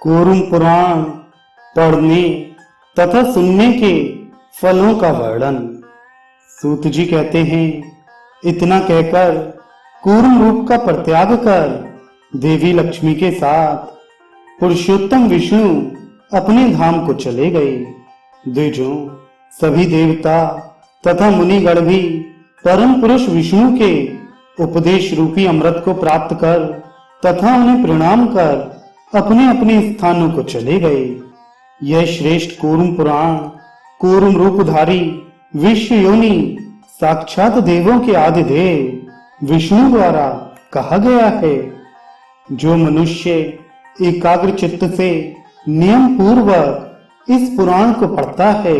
कूर्म पुराण पढ़ने तथा सुनने के फलों का वर्णन। सूत जी कहते हैं, इतना कहकर कूर्म रूप का परित्याग कर देवी लक्ष्मी के साथ पुरुषोत्तम विष्णु अपने धाम को चले गए। द्विजों, सभी देवता तथा मुनिगण भी परम पुरुष विष्णु के उपदेश रूपी अमृत को प्राप्त कर तथा उन्हें प्रणाम कर अपने अपने स्थानों को चले गए। यह श्रेष्ठ कूर्म पुराण कूर्म रूपधारी विश्व योनि साक्षात देवों के आदि देव विष्णु द्वारा कहा गया है। जो मनुष्य एकाग्र चित्त से नियम पूर्वक इस पुराण को पढ़ता है,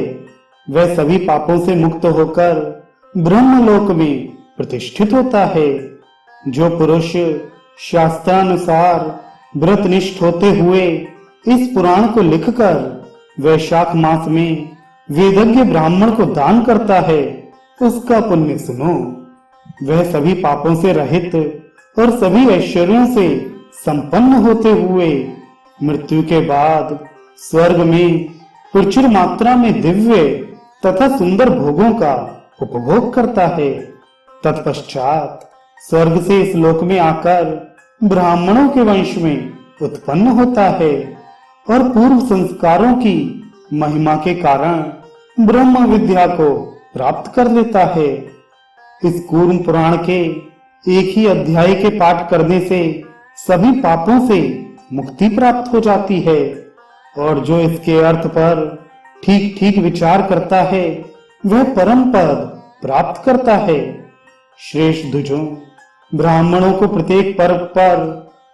वह सभी पापों से मुक्त होकर ब्रह्मलोक में प्रतिष्ठित होता है। जो पुरुष शास्त्रानुसार व्रतनिष्ठ होते हुए इस पुराण को लिखकर वैशाख मास में वेदज्ञ ब्राह्मण को दान करता है, उसका पुण्य सुनो। वह सभी पापों से रहित और सभी ऐश्वर्यों से संपन्न होते हुए मृत्यु के बाद स्वर्ग में प्रचुर मात्रा में दिव्य तथा सुंदर भोगों का उपभोग करता है। तत्पश्चात स्वर्ग से इस लोक में आकर ब्राह्मणों के वंश में उत्पन्न होता है और पूर्व संस्कारों की महिमा के कारण ब्रह्म विद्या को प्राप्त कर लेता है। इस कूर्म पुराण के एक ही अध्याय के पाठ करने से सभी पापों से मुक्ति प्राप्त हो जाती है और जो इसके अर्थ पर ठीक ठीक विचार करता है, वह परम पद प्राप्त करता है। श्रेष्ठ द्विजों, ब्राह्मणों को प्रत्येक पर्व पर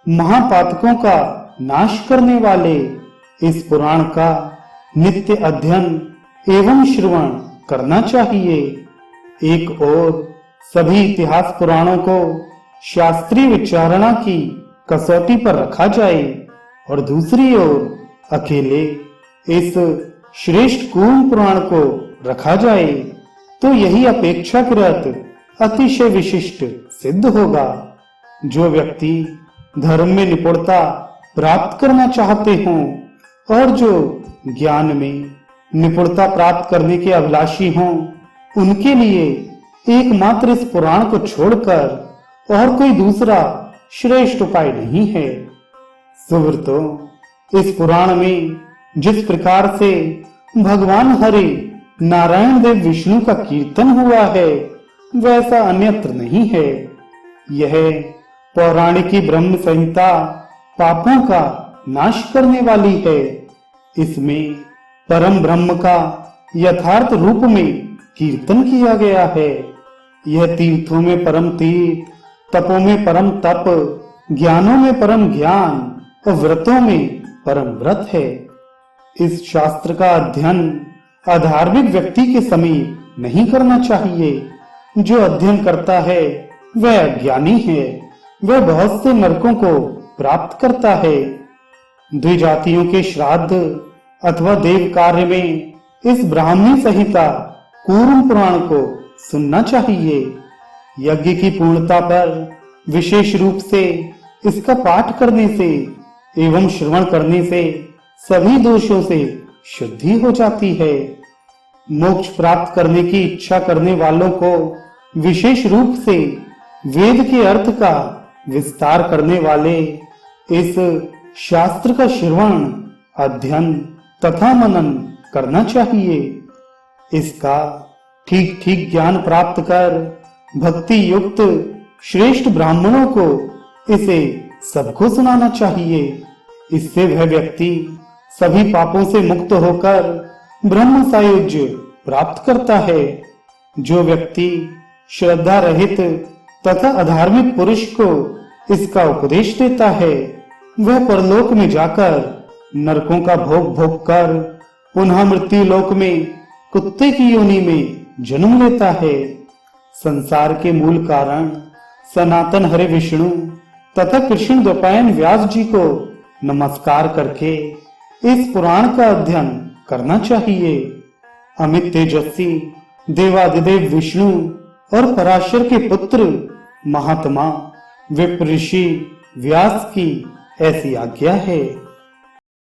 महापातकों का नाश करने वाले इस पुराण का नित्य अध्ययन एवं श्रवण करना चाहिए। एक ओर सभी इतिहास पुराणों को शास्त्रीय विचारणा की कसौटी पर रखा जाए और दूसरी ओर अकेले इस श्रेष्ठ कूर्म पुराण को रखा जाए, तो यही अपेक्षाकृत अतिशय विशिष्ट सिद्ध होगा। जो व्यक्ति धर्म में निपुणता प्राप्त करना चाहते हों और जो ज्ञान में निपुणता प्राप्त करने के अभिलाषी हों, उनके लिए एकमात्र इस पुराण को छोड़कर और कोई दूसरा श्रेष्ठ उपाय नहीं है। सुहृतों, इस पुराण में जिस प्रकार से भगवान हरि नारायण देव विष्णु का कीर्तन हुआ है, वैसा अन्यत्र नहीं है। यह पौराणिक ब्रह्म संहिता पापों का नाश करने वाली है। इसमें परम ब्रह्म का यथार्थ रूप में कीर्तन किया गया है। यह तीर्थों में परम तीर्थ, तपों में परम तप, ज्ञानों में परम ज्ञान और व्रतों में परम व्रत है। इस शास्त्र का अध्ययन अधार्मिक व्यक्ति के समीप नहीं करना चाहिए। जो अध्ययन करता है वह अज्ञानी है, वह बहुत से नरकों को प्राप्त करता है। द्विजातियों के श्राद्ध अथवा देव कार्य में इस ब्राह्मी संहिता कूर्म पुराण को सुनना चाहिए। यज्ञ की पूर्णता पर विशेष रूप से इसका पाठ करने से एवं श्रवण करने से सभी दोषों से शुद्धि हो जाती है। मोक्ष प्राप्त करने की इच्छा करने वालों को विशेष रूप से वेद के अर्थ का विस्तार करने वाले इस शास्त्र का श्रवण, अध्ययन तथा मनन करना चाहिए। इसका ठीक ठीक ज्ञान प्राप्त कर भक्ति युक्त श्रेष्ठ ब्राह्मणों को इसे सबको सुनाना चाहिए। इससे वह व्यक्ति सभी पापों से मुक्त होकर ब्रह्म सायुज्य प्राप्त करता है। जो व्यक्ति श्रद्धा रहित तथा अधार्मिक पुरुष को इसका उपदेश देता है, वह परलोक में जाकर नरकों का भोग भोग कर पुनः मृत्यु लोक में कुत्ते की योनि में जन्म लेता है। संसार के मूल कारण सनातन हरि विष्णु तथा कृष्ण द्वैपायन व्यास जी को नमस्कार करके इस पुराण का अध्ययन करना चाहिए। अमित तेजस्वी देवादिदेव विष्णु और पराशर के पुत्र महात्मा विप्र ऋषि व्यास की ऐसी आज्ञा है।